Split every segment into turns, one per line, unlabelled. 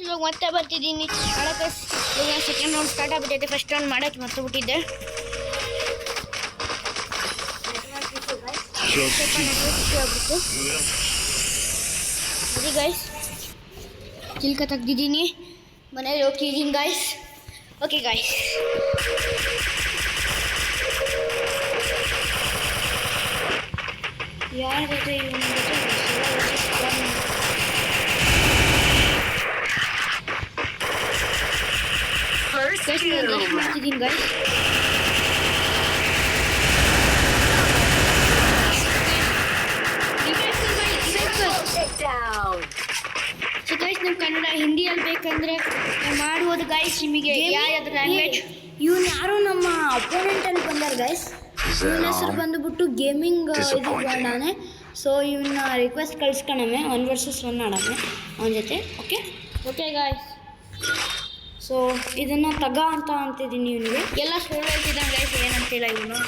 ಇವಾಗ ಮತ್ತೆ ಬರ್ತಿದ್ದೀನಿ ಮಾಡೋಕ್ಕೆ. ಈಗ ಸೆಕೆಂಡ್ ರೌಂಡ್ ಸ್ಟಾರ್ಟ್ ಆಗ್ಬಿಟ್ಟೈತೆ. ಫಸ್ಟ್ ರೌಂಡ್ ಮಾಡೋಕ್ಕೆ ಮತ್ತೆ ಬಿಟ್ಟಿದ್ದೆ. ನೋಡಿ ಗೈಸ್, ಚಿಲ್ಕ ತೆಗ್ದಿದ್ದೀನಿ, ಮನೇಲಿ ಹೋಗ್ತಿದ್ದೀನಿ ಗೈಸ್. ಓಕೆ ಗೈಸ್, ಯಾರ ಜೊತೆ ಮಾಡ್ತಿದ್ದೀನಿ ಗೈಸ್. ಸೊ ಗೈಸ್, ನಮ್ಮ ಕನ್ನಡ ಹಿಂದಿಯಲ್ಲಿ ಬೇಕಂದ್ರೆ ಮಾಡುವುದು ಗೈಸ್. ನಿಮಗೆ ಯಾವ್ಯಾವ್ದು ಲ್ಯಾಂಗ್ವೇಜ್?
ಇವನು ಯಾರು ನಮ್ಮ ಅಪೋನೆಂಟಲ್ಲಿ ಬಂದಾರ ಗೈಸ್. ಇವನ ಹೆಸರು ಬಂದುಬಿಟ್ಟು ಗೇಮಿಂಗ್ ಇದು ಮಾಡಾನೆ. ಸೊ ಇವನ್ನ ರಿಕ್ವೆಸ್ಟ್ ಕಳ್ಸ್ಕೊಳಮೆ 1 vs 1 ಆಡಮೆ ಅವನ ಜೊತೆ. ಓಕೆ
ಓಕೆ ಗೈಸ್,
ಸೊ ಇದನ್ನು ತಗ ಅಂತ ಅಂತಿದ್ದೀನಿ. ಇವನಿಗೆ
ಎಲ್ಲ ಸುಳ್ಳು ಹೇಳ್ತಿದ್ದಾನೆ ಗೈಸ್, ಏನಂತಿಲ್ಲ ಇವನು.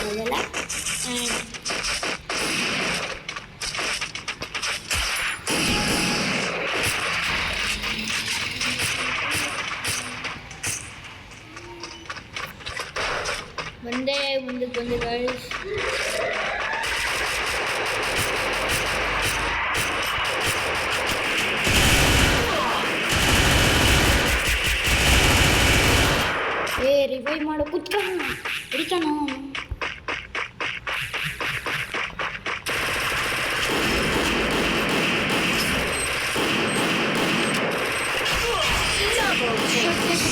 ಅದೆಲ್ಲ
ಮುಂದಕ್ಕೆ ಬಂದೆ ಗೈಸ್.
ರಿವೈವ್ ಮಾಡೋ ಕುತ್ಕ ಹಿಡಿತಾನ.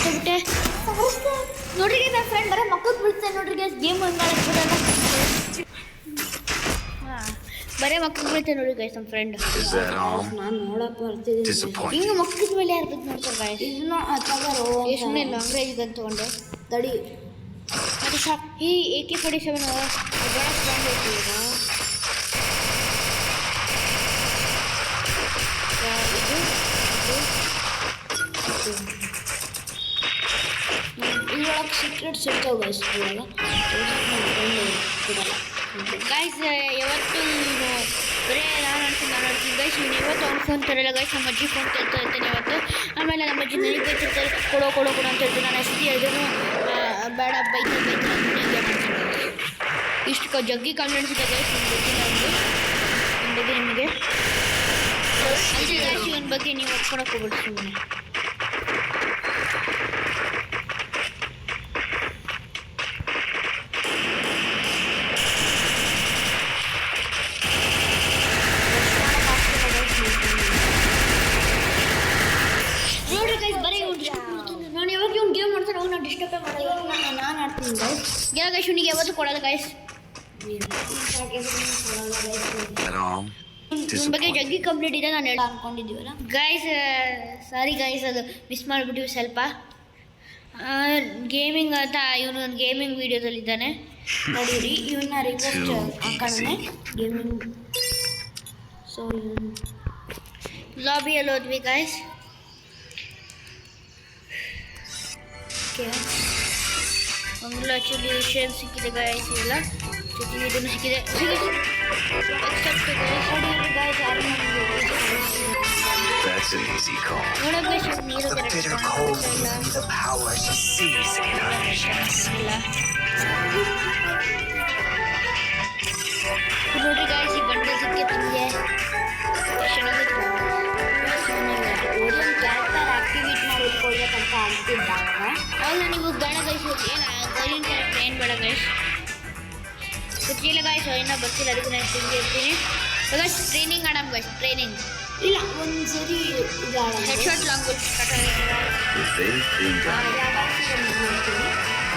ಬಿಟ್ಟೆ ನೋಡ್ರಿ, ನನ್ನ ಫ್ರೆಂಡ್ ಬರೋ ಮಕ್ಕಳು ಬೀಳ್ತಾರೆ ನೋಡ್ರಿ ಗೈಸ್. ಗೇಮ್ ಹಂಗೆ ಮಾಡಕ್ಕೆ ಬಿಡಲ್ಲ. ಬರೇ ಮಕ್ಕಳು ಬೀಳ್ತಾರೆ ನೋಡಿ ಗೈಸ್ ನಮ್ಮ ಫ್ರೆಂಡ್.
ನಾನು ನೋಡಕ್ಕೆ ಬರ್ತಿದ್ದೀನಿ.
ಹಿಂಗೆ ಮಕ್ಕಳ ಮೇಲೆ ಯಾರು ಬಿದ್ದು ನೋಡ್ತಾರೆ ಗೈಸ್.
ಇದನ್ನ ತಗೋರು
ಎಷ್ಟು ಲಾಂಗ್ ರೇಂಜ್ ಗನ್ ತೊಗೊಂಡೆ
ತಡಿ.
ಅದು ಸಾಕು. ಈ AK-47 ಭಾಳ ಸ್ಟ್ರಾಂಗ್ ಐತಿ ಈಗ.
ಇದ್ರೊಳಗೆ ಸೀಕ್ರೆಟ್ಸ್ ಇರ್ತಾವೆ ಗೈಸ್. ಇವಾಗ ಬಿಡಲ್ಲ
ಗೈಸ್. ಯಾವತ್ತು ಬರೇ ನಾನು ಆಡ್ತೀನಿ ಗೈಸ್. ನೀನು ಯಾವತ್ತು ಅವ್ನು ಫೋನ್ ತರಲ್ಲ ಗೈಸ್. ನಮ್ಮ ಅಜ್ಜಿ ಫೋನ್ ತರ್ತಾ ಇರ್ತಾನೆ ಯಾವತ್ತು. ಆಮೇಲೆ ನಮ್ಮ ಅಜ್ಜಿ ನನಗೆ ಬೈತಿರ್ತಾರೆ, ಕೊಡೋ ಅಂತ ಹೇಳ್ತೀನಿ. ನಾನು ಎಷ್ಟು ಹೇಳಿದ್ರು ಬೇಡ, ಬೈತಾರೆ ಇಷ್ಟು ಜಗ್ಗಿ ಕಾನ್ಫಿಡೆನ್ಸ್ ಇದೆ ಗೈಸ್. ನಿಮ್ಮ ಬಗ್ಗೆ ನಿಮಗೆ ಅದೇ ಗೈಸ್, ಇವನ ಬಗ್ಗೆ ನೀವು ಒಪ್ಕೊಳಕ್ಕೆ ಹೋಗ್ಬಿಡಿ ಸುಮ್ಮನೆ. ನೋಡ್ರಿ ಗೈಸ್, ಬರೀ ನಾನು ಯಾವಾಗ ಇವ್ನು ಗೇಮ್ ಮಾಡ್ತಾರೆ ಅವ್ನು ನಾನು ಡಿಸ್ಟರ್ಬೇ ಮಾಡಲ್ಲ.
ನಾನು ಆಡ್ತೀನಿ ಗೈಸ್.
ಗೈಸ್ ಇವನಿಗೆ ಯಾವತ್ತೂ ಕೊಡಲ್ಲ ಗೈಸ್. ನನ್ನ ಬಗ್ಗೆ ಜಗ್ಗಿ ಕಂಪ್ಲೀಟ್ ಇದೆ. ನಾನು ಹೇಳ
ಅನ್ಕೊಂಡಿದ್ದೀವಲ್ಲ
ಗೈಸ್. ಸಾರಿ ಗೈಸ್, ಅದು ಮಿಸ್ ಮಾಡಿಬಿಟ್ಟಿವಿ ಸ್ವಲ್ಪ. ಗೇಮಿಂಗ್ ಅಂತ ಇವನು ಒಂದು ಗೇಮಿಂಗ್ ವೀಡಿಯೋದಲ್ಲಿದ್ದಾನೆ
ನೋಡಿರಿ. ಇವನ್ನ ರಿಕ್ವೆಸ್ಟ್ ಹಾಕೋಣ ಗೇಮಿಂಗ್. ಸೊ
ಲಾಬಿಯಲ್ಲಿ ಹೋದ್ವಿ ಗೈಸ್.
ಓಕೆ,
ಕಂಗ್ರ್ಯಾಚುಲೇಷನ್ ಸಿಕ್ಕಿದೆ ಗೈಸ್. ಎಲ್ಲ ಜೊತೆಗೆ ಇದನ್ನು ಸಿಕ್ಕಿದೆ.
That's an easy call. The bitter cold gives me the power to seize in our visions.
ನೋಡಿ ಗೈಸ್, ಈ ಬಂಡೆ ಸಿಕ್ಕಿ ತಂದೆ
ಓರಿಯನ್ ಕ್ಯಾರೆಕ್ಟರ್ ಆಕ್ಟಿವೇಟ್ ಮಾಡಿ ಇಟ್ಕೊಳ್ಬೇಕಂತ ಅಂತಿದ್ದಾಗ
ಹೌದಾ? ನೀವು ಬೇಡ ಗೈಸ್, ಏನು ಓರಿಯನ್ ಕ್ಯಾರೆಕ್ಟರ್ ಏನು ಬೇಡ ಗೈಸ್. ಗೊತ್ತಿಲ್ಲ ಗೈಸ್, ಇನ್ನೂ ಬರ್ತಿಲ್ಲ. ಅದಕ್ಕೆ ನಾನು ತಿಂದಿರ್ತೀನಿ ಗೈಸ್. ಟ್ರೈನಿಂಗ್ ಆಡಮ್ ಗೈಸ್, ಟ್ರೈನಿಂಗ್.
ಇಲ್ಲ ಒಂದ್ಸರಿ
head shot long goal start ಆಗಿದೆ.
If they think I'm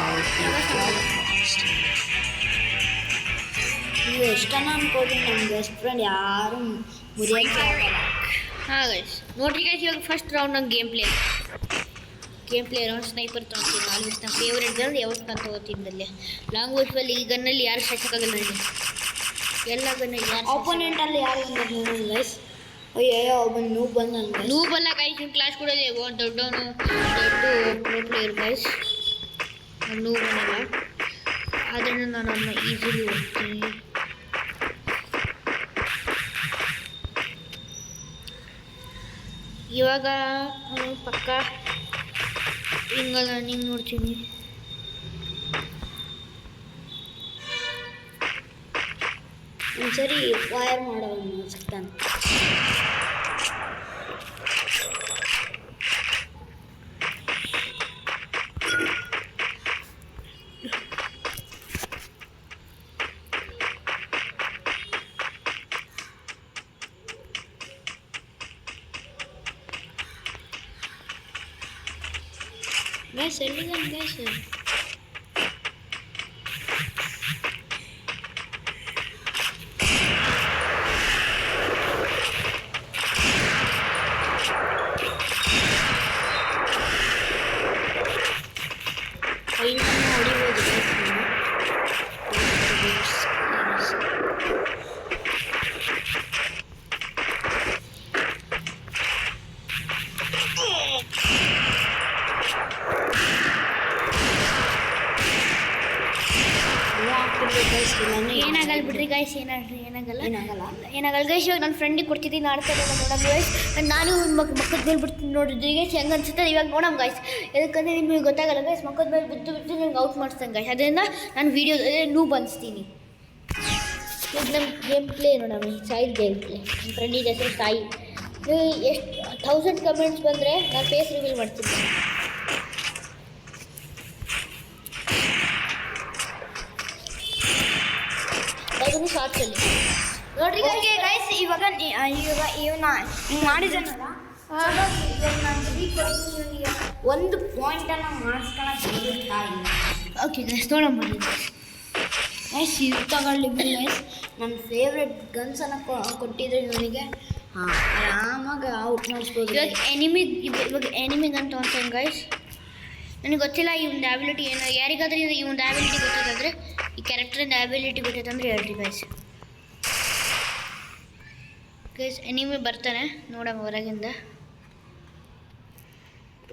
I'll give them most.
ನೀವು ಎಷ್ಟನ್ನ ಅನ್ಕೋತೀನಿ, ನಮ್ಮ ಬೆಸ್ಟ್ ಫ್ರೆಂಡ್ ಯಾರು ಮುರಿಯೋಕ್ಕೆ ಆಗಲ್ಲ.
ಹಾಂ ಗೈಸ್, ನೋಡ್ರಿ ಗೈಸ್, ಇವಾಗ ಫಸ್ಟ್ ರೌಂಡ್ ನಂಗೆ ಗೇಮ್ ಪ್ಲೇ ರೌಂಡ್ ಸ್ನೈಪರ್ ತೊಗೊತೀನಿ. ಆಲ್ಮೋಸ್ಟ್ ನನ್ನ ಫೇವ್ರೇಟ್ ಗನ್ ಯಾವತ್ತು ನಾನು ತೊಗೋತಿದ್ದಲ್ಲಿ. ಲಾಂಗ್ ವೈಫಲ್ಲಿ ಈ ಗನ್ನಲ್ಲಿ ಯಾರು ಸಾಕಾಗಲ್ಲ ನನಗೆ. ಎಲ್ಲ ಗನ್ನಲ್ಲಿ ಯಾರು
ಆಪೋನೆಂಟಲ್ಲಿ ಯಾರು ಬಂದರು ನೋಡಿ ಗೈಸ್. ಅಯ್ಯೋ ಒಬ್ಬನು ನೂಬ್ ಬಂದ
ನೂಬಲ್ಲ ಗೈಸ್. ನಿಮ್ಮ ಕ್ಲಾಸ್ ಕೂಡ ದೊಡ್ಡ ಪ್ರೋ ಪ್ಲೇಯರ್ ಗೈಸ್. ನೂಬ್ ಅನ್ನಲ್ಲ, ಆದ್ದರಿಂದ ನಾನು ಅದನ್ನ ಈಸಿಲಿ ಹೋಗ್ತೀನಿ. ಇವಾಗ ಪಕ್ಕ ಹಿಂಗಲ್ಲ ಹಿಂಗೆ ನೋಡ್ತೀನಿ.
ಒಂದ್ಸರಿ ಫೈರ್ ಮಾಡೋನು ಸಿಗ್ತಾನೆ. ಗೈಸ್ ಎಲ್ಲಿದ್ದಾನೆ ಗೈಸ್? ಕೈನನ್ನು ಹೊಡಿಬೋದು ಗೈಸ್ ನೀವು.
ಏನಾಗಲ್ಲ ಬಿಡ್ರಿ ಗೈಸ್, ಏನಾಗಲ್ಲ ಗೈಸ್. ಇವಾಗ ನನ್ನ ಫ್ರೆಂಡಿಗೆ ಕೊಡ್ತಿದ್ದೀನಿ ಆಡ್ತಾರೆ ನೋಡಮ್ ಗೈಸ್. ನಾನು ಮಕ್ಕದ ಮೇಲೆ ಬಿಡ್ತೀನಿ ನೋಡಿದ್ರಿ ಗೈಸ್, ಹೆಂಗೆ ಅನ್ಸುತ್ತೆ ಇವಾಗ ನೋಡಮ್ ಗೈಸ್. ಯಾಕಂದರೆ ನಿಮಗೆ ಗೊತ್ತಾಗಲ್ಲ ಗೈಸ್, ಮಕ್ಕದ ಮೇಲೆ ಬಿದ್ದು ನಿಮ್ಗೆ ಔಟ್ ಮಾಡಿಸ್ತಾನೆ ಗೈಸ್. ಅದರಿಂದ ನಾನು ವೀಡಿಯೋದಲ್ಲಿ ನೂಬ್ ಅನಿಸ್ತೀನಿ. ಈಗ ನಮ್ಮ ಗೇಮ್ ಪ್ಲೇ ನೋಡಮ್ಮ, ಸಾಯಿ ಗೇಮ್ ಪ್ಲೇ. ನನ್ನ ಫ್ರೆಂಡಿಗೆ ಹೆಸರು ಸಾಯಿ. ಎಷ್ಟು 1000 ಕಮೆಂಟ್ಸ್ ಬಂದರೆ ನಾನು ಫೇಸ್ ರಿವೀಲ್ ಮಾಡ್ತೀನಿ. ಅದನ್ನು ಶಾರ್ಟ್ಸಲ್ಲಿ
ನೋಡ್ರಿ ಗೈಸ್. ಇವಾಗ ಇವನ್ನ ಮಾಡಿದ್ದಾನಲ್ಲ, ಒಂದು ಪಾಯಿಂಟನ್ನು ಮಾಡಿಸ್ಕೊಳಕ್ಕೆ
ಓಕೆ ಗೈಸ್ ನೋಡಮ್ಮ
ಗೈಸ್. ಇದು ತಗೊಳ್ಳಿ ಗೈಸ್. ನನ್ನ ಫೇವ್ರೆಟ್ ಗನ್ಸನ್ನು ಕೊಟ್ಟಿದ್ರೆ ನನಗೆ ಆರಾಮಾಗಿ ಔಟ್ ಮಾಡಿಸ್ಬೋದು.
ಇವಾಗ ಎನಿಮಿಗೆ ಅಂತ ಅಂತಾನೆ ಗೈಸ್. ನನಗೆ ಗೊತ್ತಿಲ್ಲ ಈ ಒಂದು ಆಬಿಲಿಟಿ ಏನು. ಯಾರಿಗಾದ್ರೂ ಈ ಒಂದು ಆಬಿಲಿಟಿ ಗೊತ್ತಾದ್ರೆ, ಈ ಕ್ಯಾರೆಕ್ಟರಿಂದ ಆಬಿಲಿಟಿ ಗೊತ್ತೈತಂದ್ರೆ ಹೇಳ್ರಿ ಗೈಸ್. ಗೈಸ್ ಎನಿಮಿ ಬರ್ತಾನೆ ನೋಡಮ್ಮ ಹೊರಗಿಂದ.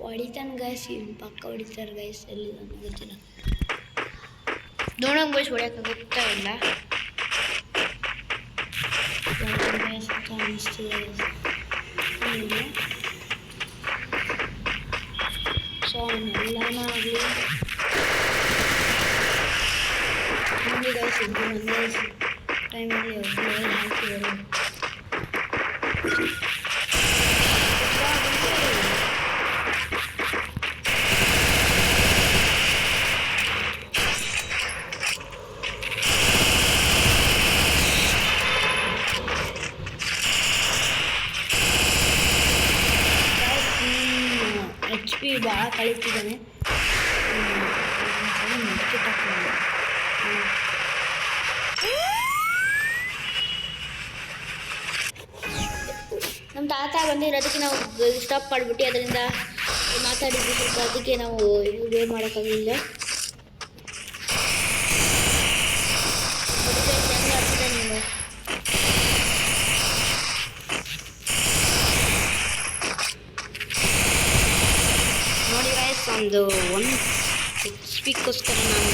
ಹೊಡಿತಾನೆ ಗೈಸ್, ಇವ್ನು ಪಕ್ಕ ಹೊಡಿತಾರೆ ಗೈಸ್. ಎಲ್ಲಿ ಗೊತ್ತಿಲ್ಲ
ನೋಡಮ್ಮ ಗೈಸ್, ಹೊಡ್ಯೋಕೆ ಗೊತ್ತಾ ಇಲ್ಲ.
ಸೊ ಅವನ್ನೆಲ್ಲನೂ ಆಗಲಿ ನೋಡಿ ಗೈಸ್. ಇದು ಒಂದೇ ಟೈಮಲ್ಲಿ ಒಬ್ಬರು ಹಾಕಿದರು. HP ಭಾಳ ಕಳೀತಿದ್ದಾನೆ.
ನಮ್ಮ ತಾತ ಬಂದಿರೋದಕ್ಕೆ ನಾವು ಸ್ಟಾಪ್ ಮಾಡಿಬಿಟ್ಟು ಅದರಿಂದ ಮಾತಾಡಿದ್ವಿ ಸ್ವಲ್ಪ, ಅದಕ್ಕೆ ನಾವು ವಿಡಿಯೋ ಮಾಡೋಕ್ಕಾಗಲಿಲ್ಲ. ನೀವು
ನೋಡಿ ಗೈಸ್, ಒಂದು HP-ಗೋಸ್ಕರ ನಾನು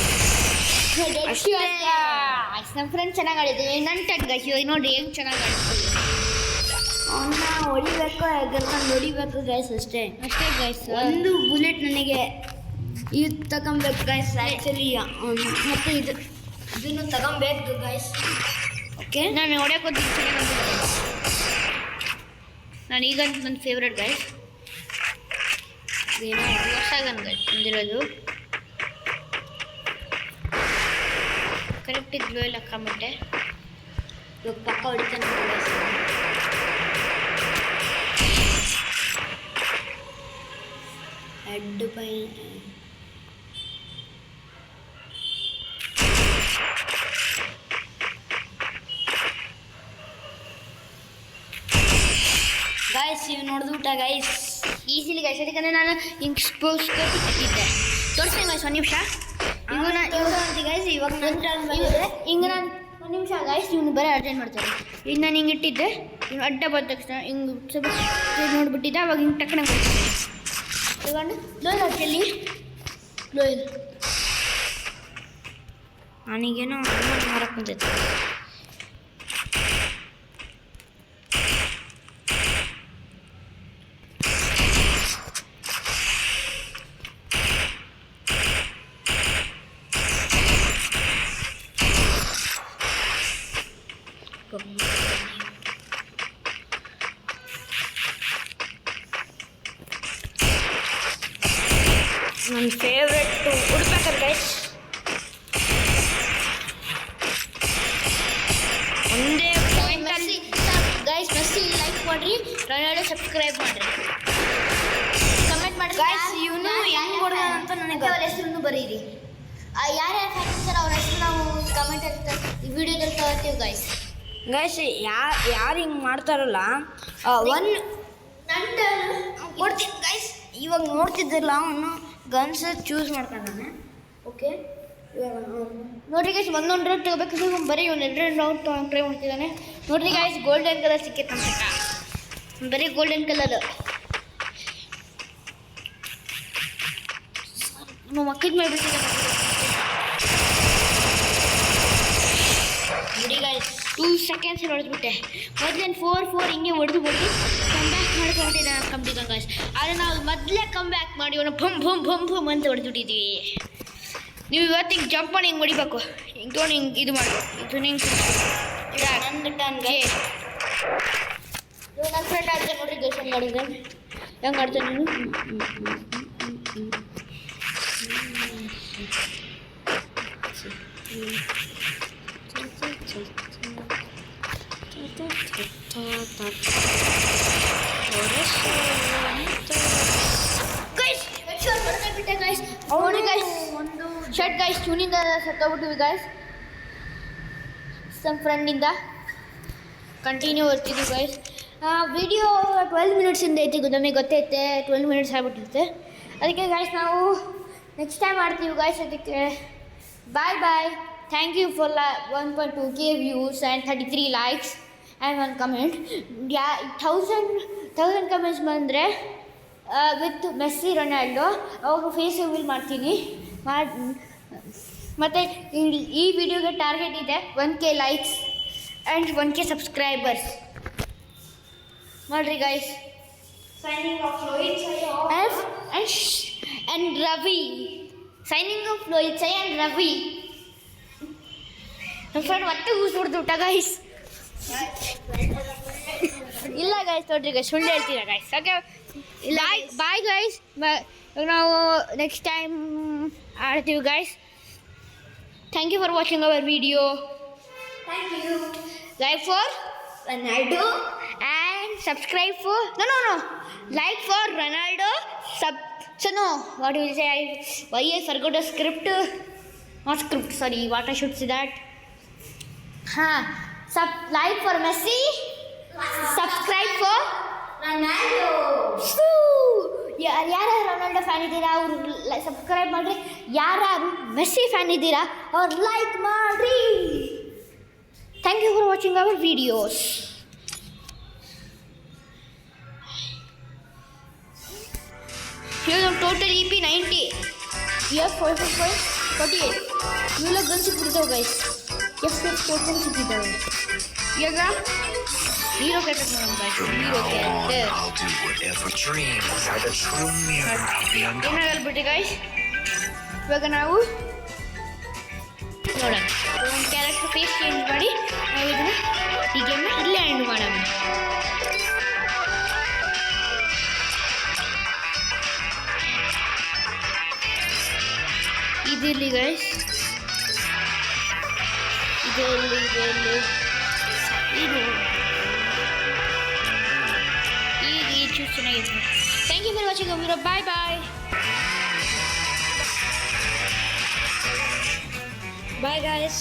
ನಮ್ಮ ಫ್ರೆಂಡ್ ಚೆನ್ನಾಗಿ ಆಡಿದ್ವಿ. ನನ್ನ ಟೆಟ್ ಗೈಸ್ ಇವಾಗ ನೋಡಿ ಹೆಂಗೆ ಚೆನ್ನಾಗಿ ಆಡ್ತೀವಿ.
ಅವನ್ನ ಹೊಡಿಬೇಕು, ಎಗರ್ಕೊಂಡು ಹೊಡಿಬೇಕು ಗೈಸ್, ಅಷ್ಟೇ
ಗೈಸ್.
ಒಂದು ಬುಲೆಟ್ ನನಗೆ ಇದು ತಗೊಬೇಕು ಗೈಸ್. ಆ್ಯಕ್ಚುಲಿ ಮತ್ತು ಇದನ್ನು ತಗೊಬೇಕು ಗೈಸ್. ಓಕೆ,
ನಾನು ಹೊಡ್ಯೋಕೆ ನಾನು ಈಗಂತೂ ನನ್ನ ಫೇವ್ರೆಟ್ ಗೈಸ್. ಏನೋ ಹೊಸ ಗನ್ ಗೈಸ್ ಬಂದಿರೋದು. ಕರೆಕ್ಟ್ ಇದ್ಲು ಇಲ್ಲ ಹಾಕೊಂಬಿಟ್ಟೆ.
ಇವಾಗ ಪಕ್ಕ ಹೊಡಿತಾನೆ ಗೈಸ್. Head pi guys. ಇವು ನೋಡಿದ್ಬಿಟ್ಟ ಗೈಸ್,
ಈಸಿಲಿ ಗೈಸ್. ಯಾಕಂದರೆ ನಾನು ಹಿಂಗೆ ಸ್ಕೋಪಿಗೆ ಇಟ್ಟಿದ್ದೆ. ತೋರಿಸ್ತೀನಿ ಗೈಸ್ ಒಂದು ನಿಮಿಷ.
ಗೈಸ್ ಇವಾಗ
ಹಿಂಗೆ ನಾನು ಒಂದು ನಿಮಿಷ ಗೈಸ್, ಇವನು ಬರೀ ಅಟೆಂಡ್ ಮಾಡ್ತಾರೆ. ಈಗ ನಾನು ಹಿಂಗೆ ಇಟ್ಟಿದ್ದೆ, ಇವ್ನು ಅಡ್ಡ ಬಂದ ತಕ್ಷಣ ಹಿಂಗೆ ಸ್ವಲ್ಪ ನೋಡ್ಬಿಟ್ಟಿದ್ದೆ. ಅವಾಗ ಹಿಂಗೆ ಟಕ್ಕನ ತಗೊಂಡು ಲೋಯಲ್ ಹಚ್ಚಲ್ಲಿ ಲೋಯಲ್
ನನಗೇನೋ ಮಾರಕ್ಕೆ ಕುಂತೈತೆ. ಹುಡುಕ್ಬೇಕಾರೆ ಗೈಸ್ ಒಂದೇ ಪಾಯಿಂಟ್ ಗೈಸ್ ಮೆಸ್ಸಿ ಲೈಕ್ ಮಾಡಿರಿ, ರೊನಾಲ್ಡೋ ಸಬ್ಸ್ಕ್ರೈಬ್ ಮಾಡಿರಿ, ಕಮೆಂಟ್ ಮಾಡಿ ಗೈಸ್. ಇವನು ಹೆಂಗ್ ಹೊಡೆದ ಅಂತ ನನಗೆ ಅವ್ರ ಹೆಸರನ್ನು ಬರೀರಿ. ಯಾರ್ಯಾರು ಫ್ಯಾನ್ಸ್ ಇರ್ತಾರೆ ಅವ್ರ ಹೆಸರು ನಾವು ಕಮೆಂಟ್ ಈ ವಿಡಿಯೋದಲ್ಲಿ ತಗೋತೀವಿ ಗೈಸ್. ಗೈಸ್ ಯಾರು ಹಿಂಗೆ ಮಾಡ್ತಾರಲ್ಲ ಒನ್ ಕೊಡ್ತೀನಿ ಗೈಸ್. ಇವಾಗ ನೋಡ್ತಿದ್ದಿಲ್ಲ ಅವನು ಗನ್ಸ್ ಚೂಸ್ ಮಾಡ್ತಾನೆ. ಓಕೆ ನೋಡ್ರಿ ಗೈಸ್, ಒಂದೊಂದು ರೌಂಡ್ ತಗೋಬೇಕು, ಬರೀ ಒಂದು 2 ರೌಂಡ್ ಟ್ರೈ ಮಾಡ್ತಿದ್ದಾನೆ. ನೋಡ್ರಿ ಗೈಸ್, ಗೋಲ್ಡನ್ ಕಲರ್ ಸಿಕ್ಕೈತೆ ಅಂತ, ಬರೀ ಗೋಲ್ಡನ್ ಕಲರ್. ನಮ್ಮ ಮಕ್ಕದ ಮೇಲೆ ಬಿಟ್ಟಿದ್ದಾನೆ. ನೋಡಿ ಗೈಸ್ 2 ಸೆಕೆಂಡ್ಸ್ ಹೊಡೆದ್ಬಿಟ್ಟೆ. ಮೊದಲೇನು 4 ಹಿಂಗೆ ಹೊಡೆದು ಕಮ್ ಬ್ಯಾಕ್ ಮಾಡ್ಕೊಂಡಿದ್ದಾನೆ ಕಂಪ್ಲೀಟ್ ಗೈಸ್. ಆದರೆ ನಾವು ಮೊದಲೇ ಕಮ್ ಬ್ಯಾಕ್ ಮಾಡಿ ಅವನು ಭಮ್ ಅಂತ ಹೊಡೆದ್ಬಿಟ್ಟಿದ್ದೀವಿ. ನೀವು ಇವತ್ತಿಗೆ ಜಂಪ್ ಮಾಡಿ ಹಿಂಗೆ ಹೊಡಿಬೇಕು, ಹಿಂಗೆ ತೊಗೊಂಡು ಹಿಂಗೆ ಇದು ಮಾಡಬೇಕು. ಇದು ಹಿಂಗೆ ನನ್ನ ಟನ್ಗೆ ನನ್ನ ಫ್ರೆಂಡ್ ಆಡ್ತಾನೆ ನೋಡ್ರಿ ಗೈಸ್. ಹೆಂಗೆ ಆಡಿದ್ರೆ ಹೆಂಗೆ ಆಡ್ತಾನೆ ನೀನು. ಶರ್ಟ್ ಗೈಸ್ ಟ್ಯೂನಿಂದ ಸತ್ತೋಗ್ಬಿಟ್ಟಿವಿ ಗೈಸ್. ಸಮ್ ಫ್ರೆಂಡಿಂದ ಕಂಟಿನ್ಯೂ ಬರ್ತಿದ್ವಿ ಗೈಸ್. ವಿಡಿಯೋ 12 ಮಿನಿಟ್ಸಿಂದ ಐತಿ, ನಮಗೆ ಗೊತ್ತೈತೆ 12 ಮಿನಿಟ್ಸ್ ಆಗ್ಬಿಟ್ಟಿರುತ್ತೆ. ಅದಕ್ಕೆ ಗೈಸ್ ನಾವು ನೆಕ್ಸ್ಟ್ ಟೈಮ್ ಮಾಡ್ತೀವಿ ಗೈಸ್. ಅದಕ್ಕೆ bye. Thank you for 1.2K views and 33 likes and 1 comment. 1000 comments ಬಂದರೆ ವಿತ್ ಮೆಸ್ಸಿ ರೊನಾಲ್ಡೋ ಅವಾಗ ಫೇಸ್ ರಿವೀಲ್ ಮಾಡ್ತೀನಿ. ಮತ್ತು ಈ ವಿಡಿಯೋಗೆ ಟಾರ್ಗೆಟ್ ಇದೆ 1K likes and 1K subscribers. ನೋಡ್ರಿ guys, signing off Lohit and Ravi. Signing off Lohit and Ravi. ನಮ್ಮ ಫ್ರೆಂಡ್ ಮತ್ತೆ ಊಸ್ಬಿಡ್ತು ಊಟ ಗೈಸ್. ಇಲ್ಲ ಗೈಸ್, ನೋಡ್ರಿ ಗೈಸ್, ಸುಳ್ಳು ಹೇಳ್ತೀರಾ ಗೈಸ್. Okay bye guys. ನಾವು ನೆಕ್ಸ್ಟ್ ಟೈಮ್ ಆಡ್ತೀವಿ guys. Thank you for watching our video. Thank you. Like for Ronaldo and subscribe for no like for Ronaldo. What do you say? Why I forgot a script? Not script, sorry. What I should say that? Like for Messi. Subscribe for Ronaldo. ಯಾರು Ronaldo fan ಇದ್ದೀರಾ ಅವರು subscribe ಮಾಡಿರಿ. ಯಾರು Messi fan ಇದ್ದೀರಾ ಅವ್ರು like ಮಾಡಿರಿ. Thank you for watching our videos. ಇವಾಗ total EP 90, F48 ಇವೆಲ್ಲ ಗನ್ ಸಿಕ್ಬಿಡ್ತಾವೆ ಗೈಸ್. ಟೋಟಲ್ ಸಿಕ್ಕಿದ್ದಾವೆ. ಇವಾಗ ಹೀರೋ ಕ್ಯಾರೆಕ್ಟರ್ ಮಾಡೋಣ ಗೈಸ್. ಹೀರೋ ಕ್ಯಾರೆಕ್ಟರ್ ಏನಾಗಲ್ಲ ಬಿಟ್ಟು ಗೈಸ್. ಇವಾಗ ನಾವು ನೋಡೋಣ ಒಂದು ಕ್ಯಾರೆಕ್ಟರ್ ಫೇಸ್ ಚೇಂಜ್ ಮಾಡಿ ನಾವು ಇದನ್ನು ಈ ಗೇಮ್ನ ಇಲ್ಲೇ ಎಂಡ್ ಮಾಡೋಣ. ಇದಿರಲಿ ಗೈಸ್, ಇದರಲ್ಲಿ ಇದು ಈಗ ಈ ಚೂಸ್ ಚೆನ್ನಾಗಿದೆ. ಥ್ಯಾಂಕ್ ಯು ಫಾರ್ ವಾಚಿಂಗ್ ಅಮೀರೋ. Bye bye guys.